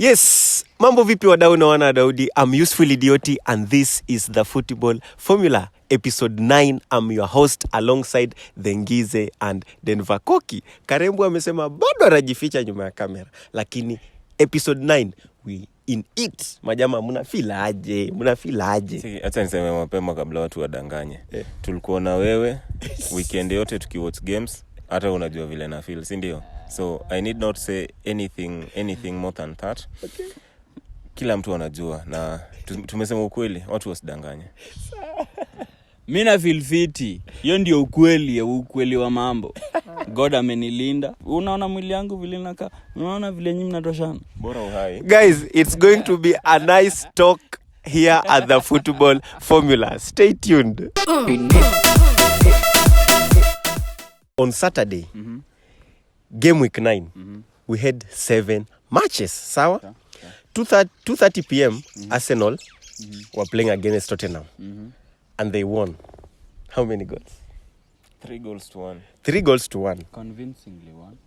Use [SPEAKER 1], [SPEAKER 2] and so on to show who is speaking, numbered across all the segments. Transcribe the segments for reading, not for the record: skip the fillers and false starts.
[SPEAKER 1] Yes, mambo vipi wadau na wana Daudi. I'm Useful Idioti and this is the Football Formula episode 9. I'm your host alongside Dengize and Denver Koki. Karembu amesema bado anajificha nyuma ya kamera, lakini episode 9 we in it. Majama mnafeel aje?
[SPEAKER 2] Acha niseme mapema kabla watu wadanganye. Tulikuwa na wewe weekend yote tukiwatch games, hata unajua vile na feel, si ndio? So I need not say anything more than that.
[SPEAKER 1] Okay.
[SPEAKER 2] Kila mtu anajua na tumesema ukweli, watu wasidanganye.
[SPEAKER 3] Mimi na feel fiti. Hiyo ndio ukweli wa mambo. God amenilinda. Unaona mwili yangu vile inakaa. Unaona vile nyinyi mnatoshana.
[SPEAKER 2] Bora uhai.
[SPEAKER 1] Guys, it's going to be a nice talk here at the Football Formula. Stay tuned. On Saturday, game week 9, we had 7 matches. Sawa? 2:30 p.m. Arsenal were playing against Tottenham. And they won. How many goals?
[SPEAKER 2] 3 goals to 1.
[SPEAKER 1] 3 goals to 1.
[SPEAKER 3] Convincingly won.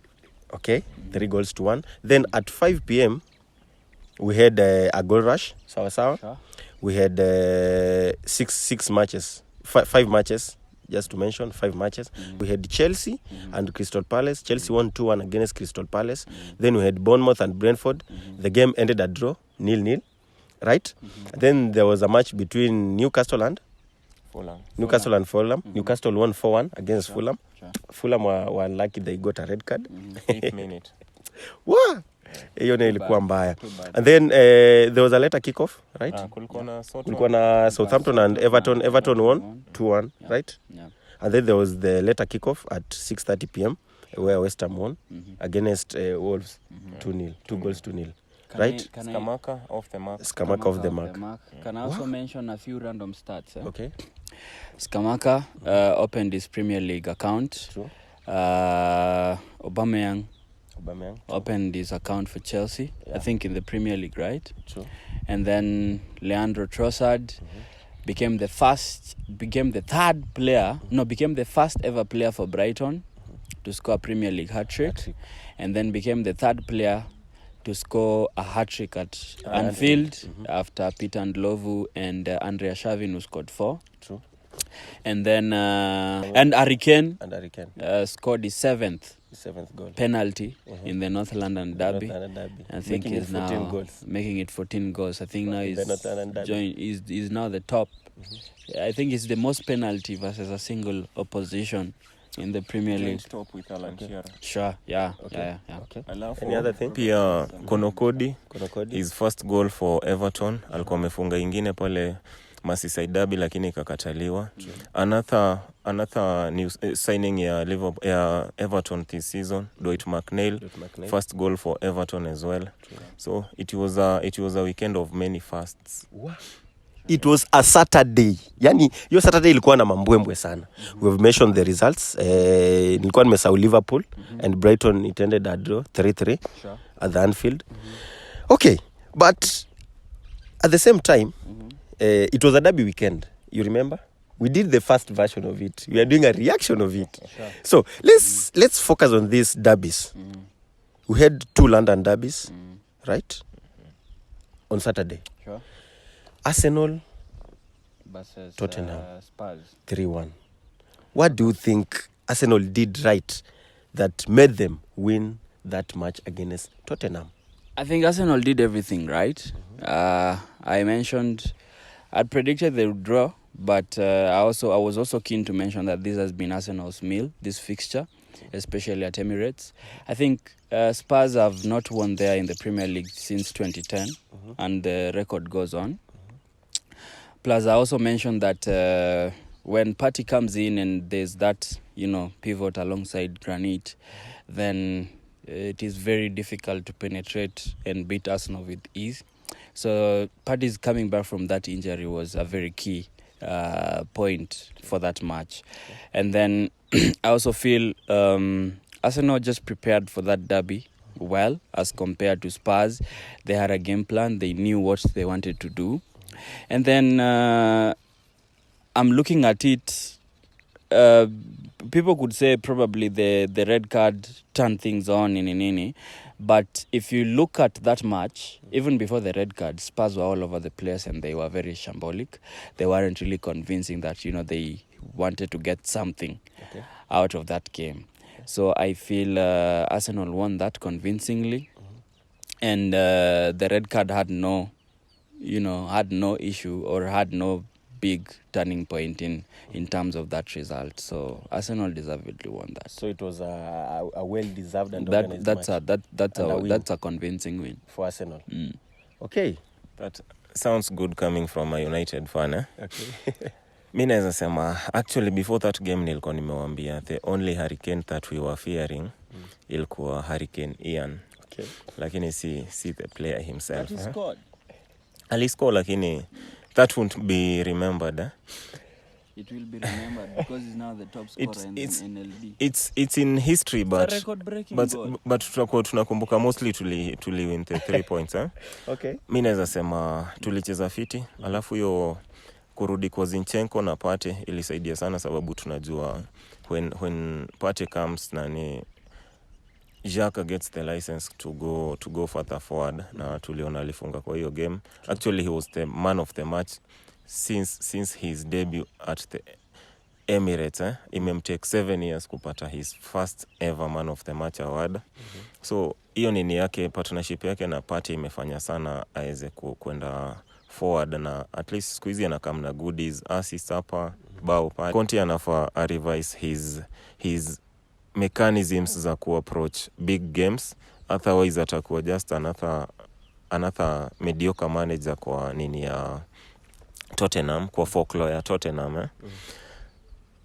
[SPEAKER 1] Okay, 3 goals to 1. Then at 5 p.m, we had a goal rush. Sawa.
[SPEAKER 3] Sure.
[SPEAKER 1] We had 6 matches. 5 matches, just to mention, 5 matches. We had Chelsea and Crystal Palace. Chelsea won 2-1 against Crystal Palace. Then we had Bournemouth and Brentford. The game ended at draw, 0-0. Right? Then there was a match between Newcastle and Fulham. Newcastle won 4-1 against Fulham. Fulham were unlucky, they got a red card.
[SPEAKER 2] 8th minute.
[SPEAKER 1] Wow. Hiyo ndio ilikuwa mbaya. And then there was a later kickoff, right? Kulikuwa na Southampton and Everton. Everton won 2-1, right?
[SPEAKER 3] Yeah.
[SPEAKER 1] And then there was the later kickoff at 6:30 p.m. where West Ham won against Wolves 2-0, 2 goals to 0. Right?
[SPEAKER 2] Skamaka off the mark.
[SPEAKER 1] Skamaka off the mark.
[SPEAKER 3] Can I also mention a few random stats?
[SPEAKER 1] Okay.
[SPEAKER 3] Skamaka opened his Premier League account.
[SPEAKER 1] True.
[SPEAKER 3] Aubameyang opened his account for Chelsea. I think in the Premier League, right?
[SPEAKER 1] True.
[SPEAKER 3] And then Leandro Trossard became the first ever player for Brighton to score a Premier League hat-trick. And then became the third player to score a hat-trick at Anfield after Peter Ndlovu and Andrea Shavin, who scored 4.
[SPEAKER 1] True.
[SPEAKER 3] And then and Harry Kane scored his 7th
[SPEAKER 1] goal
[SPEAKER 3] penalty in the North London derby. I think he's now making it 14 goals. I think now he's now the top. I think he's the most penalty versus a single opposition in the Premier League.
[SPEAKER 2] Top with Alan Shearer.
[SPEAKER 3] Sure, yeah.
[SPEAKER 1] Okay.
[SPEAKER 2] Any other thing? Pia Konokodi, his first goal for Everton, alikuwa amefunga ingine pale Merseyside derby lakini ikakataliwa. Another new signing ya Liverpool, ya Everton this season, Dwight McNeil, first goal for Everton as well. So it was a weekend of many firsts.
[SPEAKER 1] Wow. It was a Saturday. Yani, hiyo Saturday ilikuwa na mambwembwe sana. We've mentioned the results. Nilikuwa nimesahau Liverpool and Brighton it ended at draw 3-3 at the Anfield. Okay, but at the same time, it was a derby weekend. You remember? We did the first version of it. We are doing a reaction of it.
[SPEAKER 3] Sure.
[SPEAKER 1] So, let's focus on these derbies. We had 2 London derbies, right? On Saturday.
[SPEAKER 3] Sure.
[SPEAKER 1] Arsenal
[SPEAKER 3] Versus
[SPEAKER 1] Tottenham.
[SPEAKER 3] Spurs.
[SPEAKER 1] 3-1. What do you think Arsenal did right that made them win that match against Tottenham?
[SPEAKER 3] I think Arsenal did everything right. I'd predicted they would draw, but I was also keen to mention that this has been Arsenal's meal, this fixture, especially at Emirates. I think Spurs have not won there in the Premier League since 2010, and the record goes on. Plus, I also mentioned that when Partey comes in and there's that, pivot alongside Granit, then it is very difficult to penetrate and beat Arsenal with ease. So Partey's coming back from that injury was a very key point for that match. And then I also feel Arsenal just prepared for that derby well as compared to Spurs. They had a game plan. They knew what they wanted to do. And then I'm looking at it people could say probably the red card turned things on in Nini. But if you look at that match, even before the red card, Spurs were all over the place and they were very shambolic. They weren't really convincing that, they wanted to get something out of that game. So I feel Arsenal won that convincingly. And the red card had no issue or had no big turning point in terms of that result. So Arsenal deservedly won that.
[SPEAKER 1] So it was a well-deserved and organized
[SPEAKER 3] match. That's a convincing win
[SPEAKER 1] for Arsenal. Okay,
[SPEAKER 2] that sounds good coming from a United fan.
[SPEAKER 1] Okay.
[SPEAKER 2] Mi naweza sema actually before that game nilikuwa nimewambia the only hurricane that we were fearing ilikuwa Hurricane Ian.
[SPEAKER 1] Okay.
[SPEAKER 2] Lakini si the player himself.
[SPEAKER 3] But he scored.
[SPEAKER 2] Aliscore lakini that won't be remembered.
[SPEAKER 3] It will be remembered because he's now the top scorer in NLD.
[SPEAKER 2] It's in history, but
[SPEAKER 3] it's a record-breaking goal.
[SPEAKER 2] But tunakumbuka mostly tuli win the 3 points.
[SPEAKER 1] Okay.
[SPEAKER 2] Mi naweza sema tulicheza fiti, alafu hiyo kurudi kwa Zinchenko na Pate ilisaidia sana sababu tunajua when Pate comes Jaka gets the license to go further forward, na tuliona alifunga kwa hiyo game. Actually he was the man of the match since his debut at the Emirates. Imemtake 7 years kupata his first ever man of the match award. So hiyo nini yake, partnership yake na Pate imefanya sana aweze kwenda forward, na at least siku hizi anakam na goodies, assist hapa, bao pale. Conte anafaa revise his mechanisms za approach big games, otherwise atakuwa just another mediocre manager kwa nini ya Tottenham, kwa folklore ya Tottenham.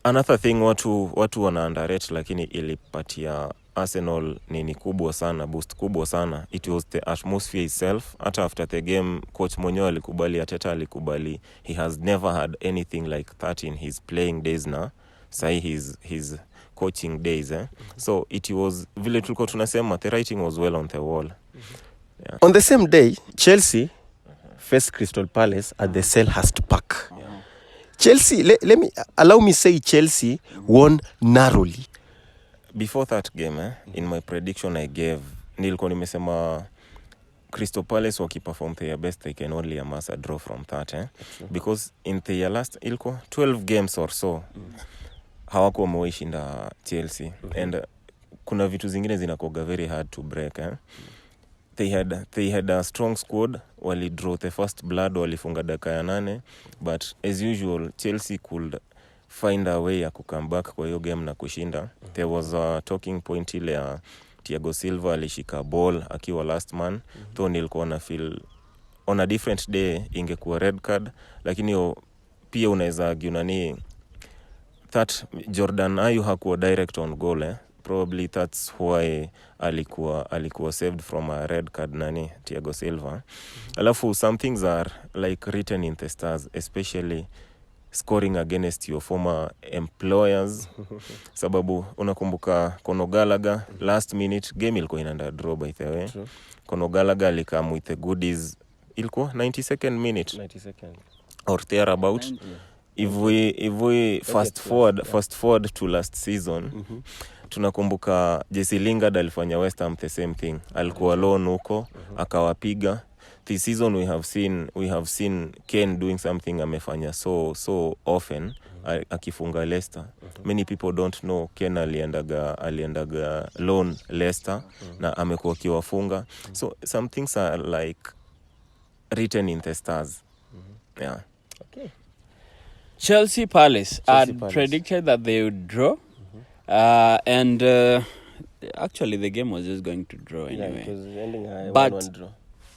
[SPEAKER 2] Another thing watu wana underrate lakini ilipatia Arsenal nini kubwa sana, boost kubwa sana. It was the atmosphere itself. Hata after the game coach mwenyewe alikubali, Arteta alikubali, he has never had anything like that in his playing days na say his coaching days. So it was vile tulikuwa tunasema, the writing was well on the wall. Yeah.
[SPEAKER 1] On the same day, Chelsea faced Crystal Palace at the Selhurst Park. Chelsea, let me allow me say Chelsea won narrowly.
[SPEAKER 2] Before that game, in my prediction I gave, nilikuwa nimesema Crystal Palace wakiperform their best, they can only amass a draw from that. Because in their last 12 games or so, hawakuwa wameishinda Chelsea. And kuna vitu zingine zinakoga very hard to break. They had a strong squad, wali draw the first blood, walifunga dakika ya 8, but as usual Chelsea could find a way ya come back kwa hiyo game na kushinda. There was a talking point ile ya Thiago Silva alishika ball akiwa last man. Though nilikuwa na feel on a different day ingekuwa red card, lakini pia unaweza argue that Jordan Ayew hakuwa direct on goal. Probably that's why alikuwa saved from a red card Thiago Silva. Alafu some things are like written in the stars, especially scoring against your former employers. Sababu unakumbuka Conor Gallagher last minute game ilikuwa inaenda draw by the way. True. Conor Gallagher alikam with the goodies, ilikuwa 92nd minute
[SPEAKER 1] 90 seconds
[SPEAKER 2] or thereabout. 90. If we fast forward to last season, tunakumbuka Jesse Lingard alifanya West Ham the same thing. Alikuwa loan huko, akawapiga. This season we have seen Kane doing something amefanya so often, akifunga Leicester. Many people don't know Kane aliendaga loan Leicester na amekuwa kiwafunga. So some things are like written in the stars. Yeah.
[SPEAKER 3] Okay. Chelsea Palace predicted that they would draw. And actually the game was just going to draw anyway.
[SPEAKER 1] Yeah, it was ending a 1-1 draw.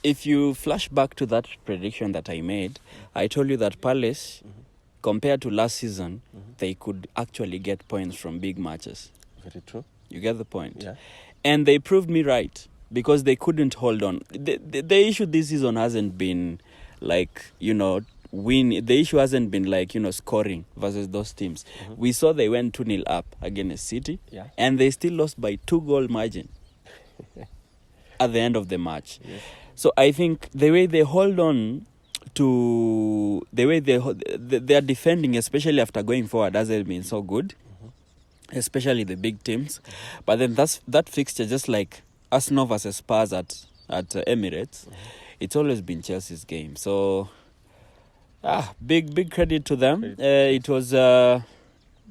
[SPEAKER 3] If you flash back to that prediction that I made, I told you that Palace, compared to last season, they could actually get points from big matches.
[SPEAKER 1] Very true.
[SPEAKER 3] You get the point?
[SPEAKER 1] Yeah.
[SPEAKER 3] And they proved me right because they couldn't hold on. The issue this season hasn't been like, win. The issue hasn't been like, scoring versus those teams. We saw they went 2-0 up against City, and they still lost by 2-goal margin at the end of the match. Yes. So I think the way they hold on to the way they are defending, especially after going forward, hasn't been so good. especially the big teams. But then that fixture, just like Arsenal versus Spurs at Emirates, it's always been Chelsea's game. So big credit to them. It was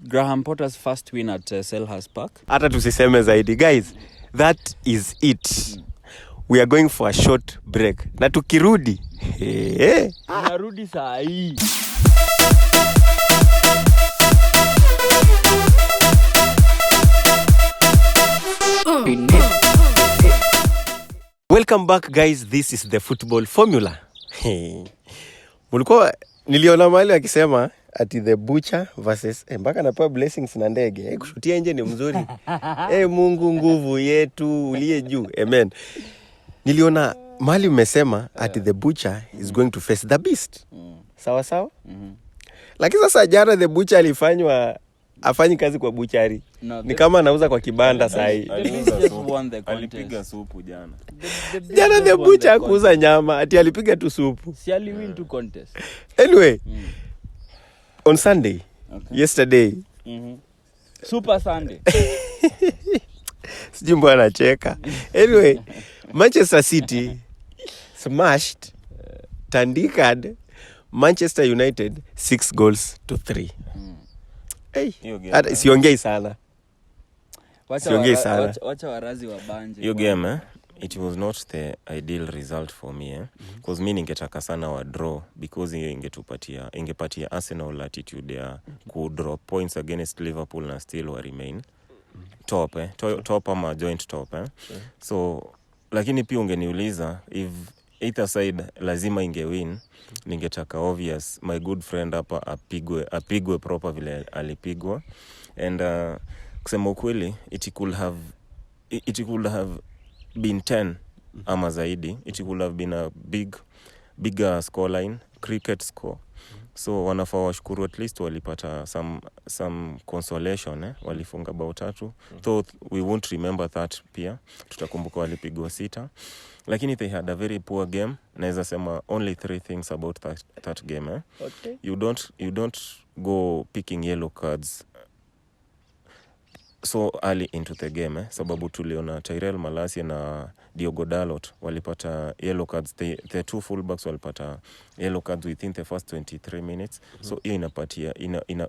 [SPEAKER 3] Graham Potter's first win at Selhurst Park.
[SPEAKER 1] Hata tusiseme zaidi. Guys, that is it. We are going for a short break. Na tukirudi
[SPEAKER 3] Narudi saa hii.
[SPEAKER 1] Welcome back, guys. This is the football formula. Mulikuwa niliona mahali akisema ati the butcher versus mpaka napewa blessings na ndege. Kushutia nje ni mzuri. Mungu nguvu yetu uliye juu. Amen. Niliona mahali umesema ati the butcher is going to face the beast. Sawa sawa? Lakini sasa jana the butcher alifanywa afanyi kazi kwa buchari. No, ni kama anauza kwa kibanda sahi.
[SPEAKER 2] Alipiga supu jana.
[SPEAKER 1] Jana the butcher kuuza nyama, ati alipiga tu supu.
[SPEAKER 3] Si ali win two contest.
[SPEAKER 1] Anyway, on Sunday, yesterday,
[SPEAKER 3] Super Sunday.
[SPEAKER 1] Sijui mbona anacheka. Anyway, Manchester City smashed Tandikad Manchester United 6-3. Siongei sana.
[SPEAKER 3] Wacha warazi wa banje.
[SPEAKER 2] Hiyo game it was not the ideal result for me because mimi ningetaka sana wa draw because hiyo ingepatia Arsenal latitude ya ku draw points against Liverpool na still wa remain top top ama joint top So lakini pia ungeniuliza if either side lazima ingewin, ningetaka obvious my good friend hapa apigwe proper vile alipigwa. And kusema ukweli it could have been 10 ama zaidi. It could have been a bigger scoreline, cricket score. So wanafaa washukuru, at least walipata some consolation walifunga bao 3. Though we won't remember that pia. Tutakumbuka walipigwa 6. Lakini they had a very poor game. Naweza sema only 3 things about that game.
[SPEAKER 1] Okay.
[SPEAKER 2] You don't go picking yellow cards so early into the game sababu tuliona Tyrell Malacia na Diogo Dalot walipata yellow cards. The two fullbacks walipata yellow cards within the first 23 minutes. So hiyo inapatia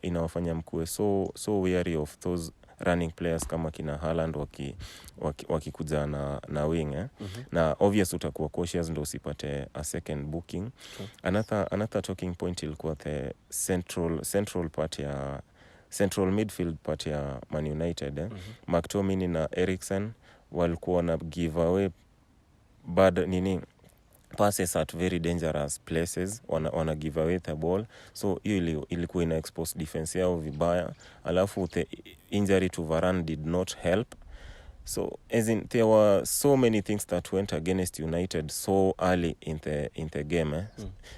[SPEAKER 2] inawafanya mkue so wary of those running players kama kina Haaland wakikuja na wing na obvious utakuwa cautious ndio usipate a second booking. Another talking point ilikuwa the central part ya central midfield part ya Man United McTominay na Eriksen walikuwa na give away bad passes at very dangerous places. Wana give away the ball. So hiyo ilikuwa ina expose defense yao vibaya. Alafu the injury to Varane did not help. So as in there were so many things that went against United so early in the game.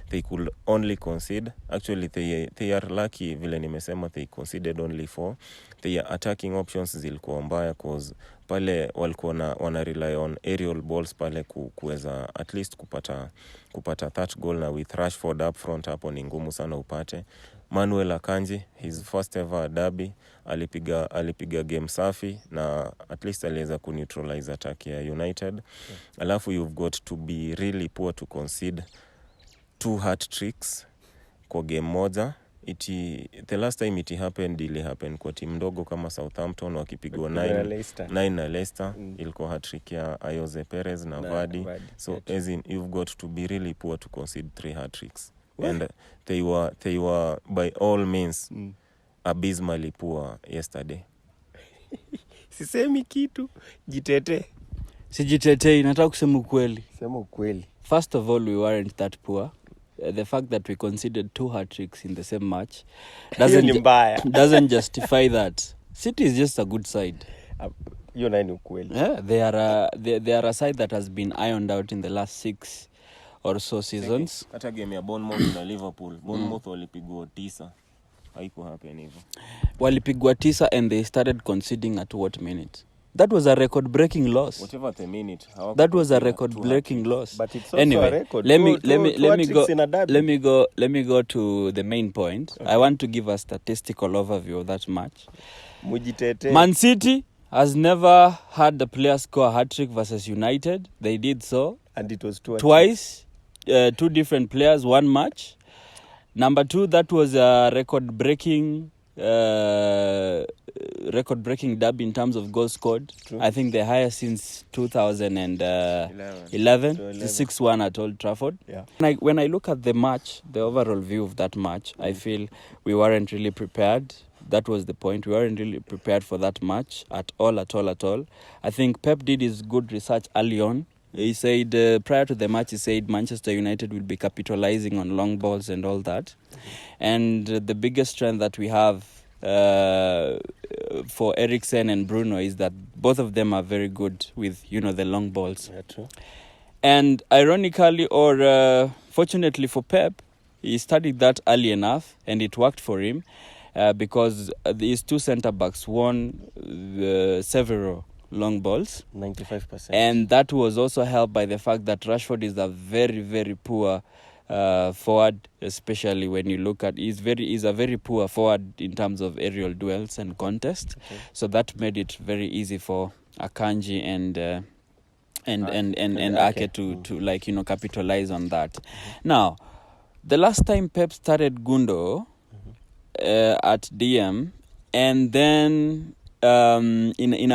[SPEAKER 2] They could only concede. Actually they are lucky vile nimesema they conceded only 4. Their attacking options zilikuwa mbaya cause pale walikuwa wana rely on aerial balls pale kuweza at least kupata that goal, na with Rashford up front hapo ni ngumu sana upate. Manuel Akanji, his first ever derby, alipiga game safi na at least aliweza kuneutralize attack ya United. Alafu you've got to be really poor to concede 2 hat tricks kwa game moja. The last time it happened kwa team ndogo kama Southampton wakipigwa 9 na Leicester. Ilikuwa hat trick ya Ayoze Perez na Vardy. So as in you've got to be really poor to concede 3 hat tricks. And they were by all means abysmally poor yesterday.
[SPEAKER 1] Sisemi kitu, jitete.
[SPEAKER 3] Sijitetei, nataka kusema ukweli.
[SPEAKER 1] Sema ukweli.
[SPEAKER 3] First of all, we weren't that poor. The fact that we conceded 2 hat-tricks in the same match doesn't justify that. City is just a good side.
[SPEAKER 1] Hiyo nani ukweli.
[SPEAKER 3] Yeah, they are a side that has been ironed out in the last 6 or so seasons.
[SPEAKER 2] Hata game ya Bournemouth na Liverpool, Bournemouth walipigwa 9. Haiko happen hivyo.
[SPEAKER 3] Walipigwa 9 and they started conceding at what minute? That was a record-breaking loss.
[SPEAKER 2] Whatever the minute.
[SPEAKER 3] That was a record-breaking loss.
[SPEAKER 1] But it's also
[SPEAKER 3] anyway,
[SPEAKER 1] a record.
[SPEAKER 3] Let me go to the main point. Okay. I want to give a statistical overview of that match.
[SPEAKER 1] Mujitete.
[SPEAKER 3] Man City has never had the player score a hat-trick versus United. They did so.
[SPEAKER 1] And it was
[SPEAKER 3] twice. Two different players, one match. Number two, that was a record-breaking dub in terms of goals scored.
[SPEAKER 1] True.
[SPEAKER 3] I think the highest since 2011, the 6-1 at Old Trafford.
[SPEAKER 1] Yeah.
[SPEAKER 3] When I look at the match, the overall view of that match, I feel we weren't really prepared. That was the point. We weren't really prepared for that match at all. I think Pep did his good research early on. He said, prior to the match, he said Manchester United will be capitalizing on long balls and all that. And the biggest strength that we have for Eriksen and Bruno is that both of them are very good with, the long balls.
[SPEAKER 1] Yeah, true.
[SPEAKER 3] And ironically, or fortunately for Pep, he studied that early enough and it worked for him because his two centre-backs won several long balls.
[SPEAKER 1] 95%.
[SPEAKER 3] And that was also helped by the fact that Rashford is a very, very poor forward, especially when you look at he's a very poor forward in terms of aerial duels and contest. Okay. So that made it very easy for Akanji and Ake to capitalize on that. Mm-hmm. Now, the last time Pep started Gundo at DM, and then in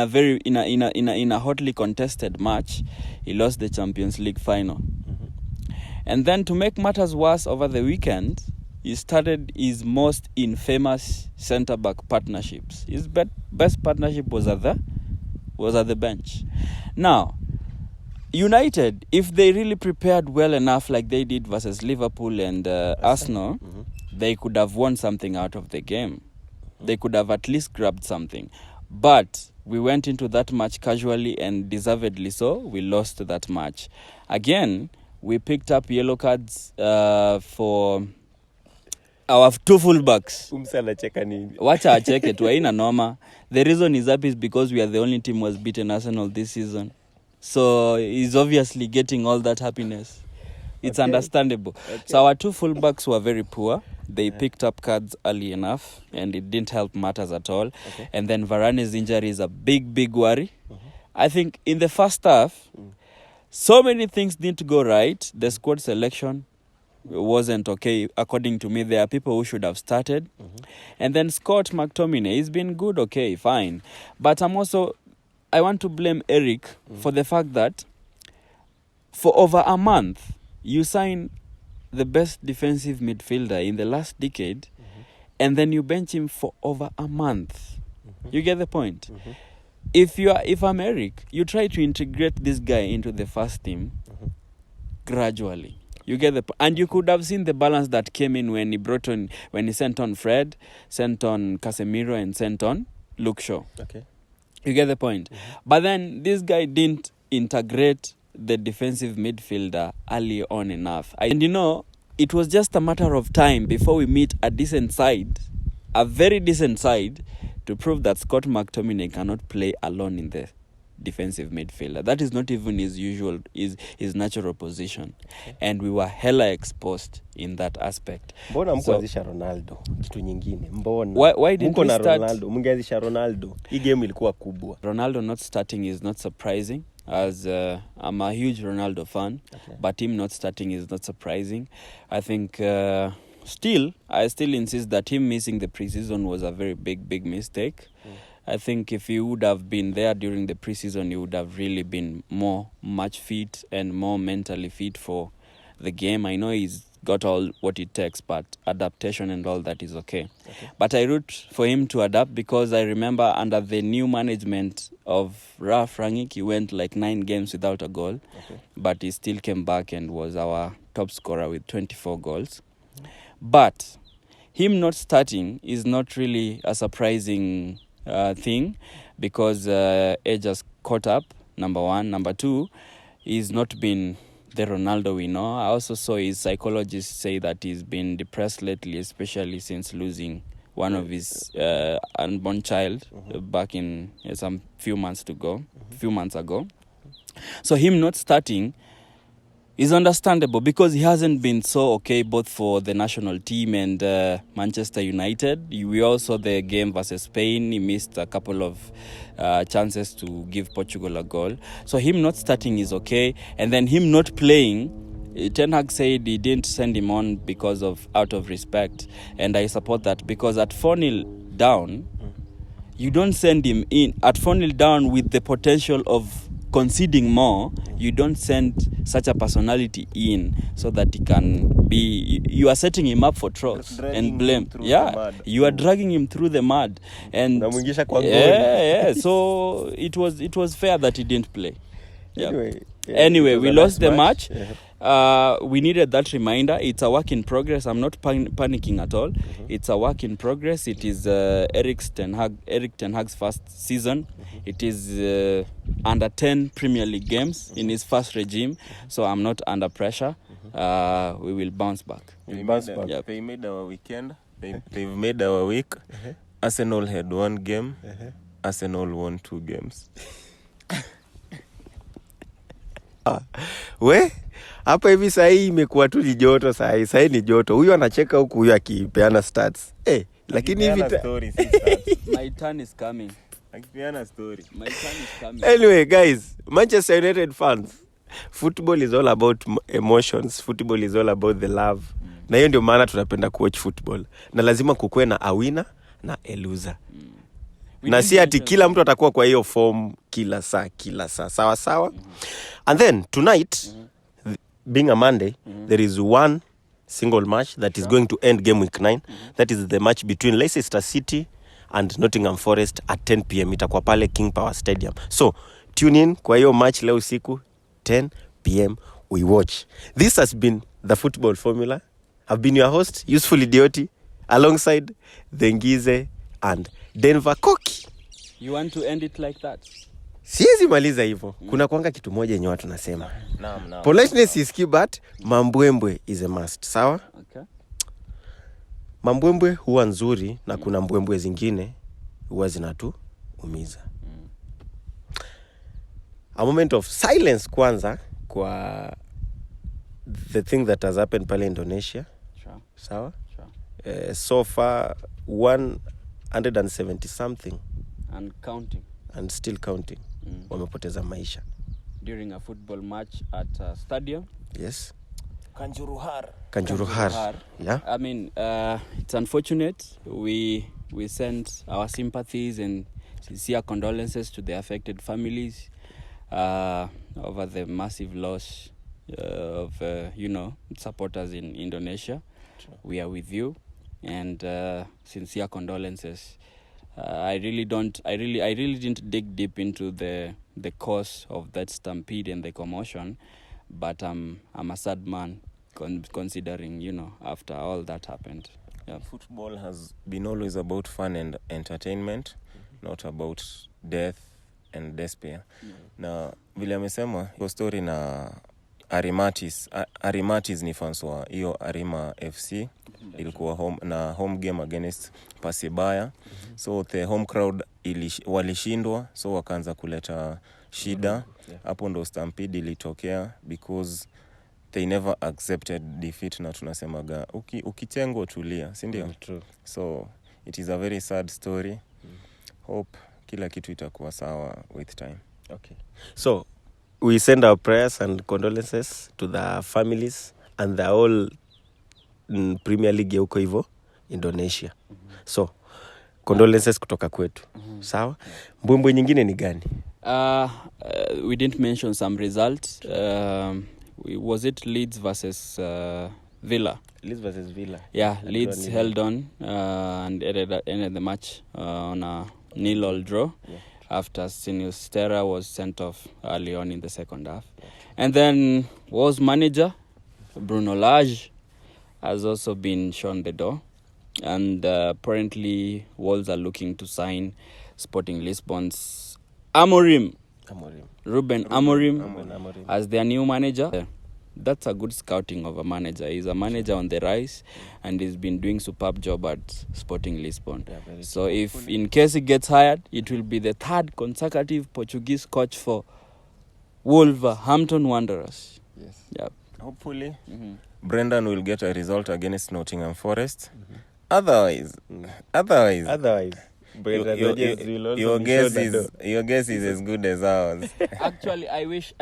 [SPEAKER 3] a hotly contested match, he lost the Champions League final. Mm-hmm. And then to make matters worse, over the weekend, he started his most infamous centre-back partnerships. His best partnership was at the bench. Now, United, if they really prepared well enough like they did versus Liverpool and Arsenal, they could have won something out of the game. They could have at least grabbed something. But we went into that match casually and deservedly so. We lost that match. Again, we picked up yellow cards for our two fullbacks. Wacha acheke tu haina noma. The reason is because we are the only team who has beaten Arsenal this season. So he's obviously getting all that happiness. It's understandable. Okay. So our two fullbacks were very poor. They picked up cards early enough, and it didn't help matters at all. Okay. And then Varane's injury is a big, big worry. Mm-hmm. I think in the first half, so many things didn't go right. The squad selection wasn't okay, according to me. There are people who should have started. Mm-hmm. And then Scott McTominay, he's been good, okay, fine. But I want to blame Eric for the fact that for over a month, you sign the best defensive midfielder in the last decade, and then you bench him for over a month. You get the point? If I'm Eric, you try to integrate this guy into the first team gradually. You get the and you could have seen the balance that came in when he sent on Fred, sent on Casemiro, and sent on Luke Shaw. Okay. You get the point? But then this guy didn't integrate the defensive midfielder early on enough. It was just a matter of time before we meet a decent side, a very decent side, to prove that Scott McTominay cannot play alone in the defensive midfielder. That is not even his natural position. Okay. And we were hella exposed in that aspect.
[SPEAKER 1] Mbona mkuanzisha Ronaldo? Kitu nyingine. Mbona?
[SPEAKER 3] Why didn't we start
[SPEAKER 1] Ronaldo? Mungeanzisha Ronaldo. Hii game ilikuwa kubwa.
[SPEAKER 3] Ronaldo not starting is not surprising, as I'm a huge Ronaldo fan, but him not starting is not surprising. I think I still insist that him missing the preseason was a very big mistake. I think if he would have been there during the preseason, he would have really been more match fit and more mentally fit for the game. I know he's got all what it takes, but adaptation and all that is okay. But I root for him to adapt, because I remember under the new management of Ralf Rangnick, he went like 9 games without a goal, but he still came back and was our top scorer with 24 goals. But him not starting is not really a surprising thing, because age has caught up, number one. Number two, he's not been the Ronaldo we know. I also saw his psychologists say that he's been depressed lately, especially since losing one of his unborn child back in few months ago. So him not starting is understandable because he hasn't been so okay both for the national team and Manchester United. We all saw the game versus Spain. He missed a couple of chances to give Portugal a goal. So him not starting is okay. And then him not playing, Ten Hag said he didn't send him on because of out of respect. And I support that because at 4-0 down, you don't send him in. At 4-0 down with the potential of conceding more, you don't send such a personality in so that he can be, you are setting him up for trolls and blame. Yeah, you are dragging him through the mud. And so it was fair that he didn't play. Anyway, we lost the match. We needed that reminder. It's a work in progress. I'm not panicking at all. It's a work in progress. It is Erik Ten Hag's first season. It is under 10 Premier League games in his first regime. So I'm not under pressure. We will bounce back.
[SPEAKER 2] They made our weekend. They've made our week. Arsenal had 1 game. Arsenal won 2 games.
[SPEAKER 1] We hapa hivi sahii imekuwa tu ni joto sahii ni joto. Huyu anacheka huku huyu akipeana stats. Lakini hivi
[SPEAKER 3] my turn is coming.
[SPEAKER 2] Akipeana story.
[SPEAKER 3] My turn is coming.
[SPEAKER 1] Anyway, guys, Manchester United fans, football is all about emotions. Football is all about the love. Na hiyo ndio maana tunapenda kuwatch football. Na lazima kukuwe na a winner na a loser. Na si ati kila mtu atakuwa kwa hiyo form kila saa sawa. And then tonight, being a Monday, there is one single match that is going to end game week 9. That is the match between Leicester City and Nottingham Forest at 10 p.m. Itakuwa pale King Power Stadium. So tune in kwa hiyo match leo usiku 10 p.m. we watch. This has been the Football Formula. I've been your host, Useful Idioti, alongside Dengize and Denver Koki.
[SPEAKER 3] You want to end it like that?
[SPEAKER 1] Siwezi maliza hivyo. Kuna kwanga kitu moja yenye watu nasema.
[SPEAKER 2] Naam.
[SPEAKER 1] Politeness is key, but mambwembwe is a must. Sawa?
[SPEAKER 3] Okay.
[SPEAKER 1] Mambwembwe huwa nzuri na kuna mbwembwe zingine huwa zinatuumiza. A moment of silence kwanza kwa the thing that has happened pale Indonesia.
[SPEAKER 3] Sure.
[SPEAKER 1] Sawa?
[SPEAKER 3] Sure.
[SPEAKER 1] So far 170 something
[SPEAKER 3] and counting
[SPEAKER 1] and still counting. Wamepoteza maisha
[SPEAKER 3] during a football match at a stadium.
[SPEAKER 1] Yes.
[SPEAKER 3] Kanjuruhar.
[SPEAKER 1] Yeah.
[SPEAKER 3] I mean, it's unfortunate. We send our sympathies and sincere condolences to the affected families over the massive loss of supporters in Indonesia.
[SPEAKER 1] Sure.
[SPEAKER 3] We are with you, and sincere condolences. I really didn't dig deep into the cause of that stampede and the commotion, but I'm a sad man considering, after all that happened. Yeah.
[SPEAKER 2] Football has been always about fun and entertainment, not about death and despair. Na vile amesema hiyo story na Arimatis ni fans wa hiyo Arima FC. Ilikuwa home game against Pasibaya. So the home crowd walishindwa, so wakaanza kuleta shida. Hapo ndo stampede ilitokea because they never accepted defeat, na tunasemaga ukitengwa tulia, si ndio?
[SPEAKER 1] True.
[SPEAKER 2] So it is a very sad story. Hope kila kitu itakuwa sawa with time.
[SPEAKER 1] Okay. So we send our prayers and condolences to the families and the whole Premier League huko hivyo Indonesia. So condolences kutoka kwetu. Sawa? Mbwembwe nyingine ni gani?
[SPEAKER 3] We didn't mention some results. Was it Leeds versus Villa?
[SPEAKER 1] Leeds versus Villa.
[SPEAKER 3] Yeah, Leeds held on and ended the match on a 0-0 draw. Yeah. After Sinistera was sent off early on in the second half. Yeah. And then Wolves manager Bruno Lage has also been shown the door. And apparently Wolves are looking to sign Sporting Lisbon's Ruben Amorim as their new manager. That's a good scouting of a manager. He's a manager on the rise and he's been doing superb job at Sporting Lisbon. Yeah, so if in case he gets hired, it will be the third consecutive Portuguese coach for Wolverhampton Wanderers.
[SPEAKER 1] Yes.
[SPEAKER 3] Yeah.
[SPEAKER 2] hopefully Brendan will get a result against Nottingham Forest. Otherwise, your guess is as good as ours.
[SPEAKER 3] Actually, I wish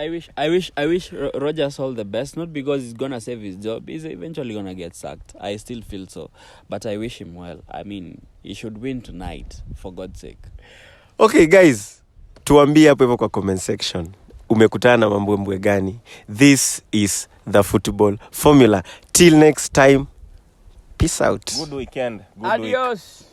[SPEAKER 3] Rogers all the best. Not because he's gonna save his job. He's eventually gonna get sacked. I still feel so, but I wish him well. I mean, he should win tonight, for God's sake.
[SPEAKER 1] Okay guys, tuambie hapo hivyo kwa comment section. Umekutana na mambo gani? This is the football formula. Till next time. Peace out.
[SPEAKER 2] Good weekend.
[SPEAKER 3] Adios.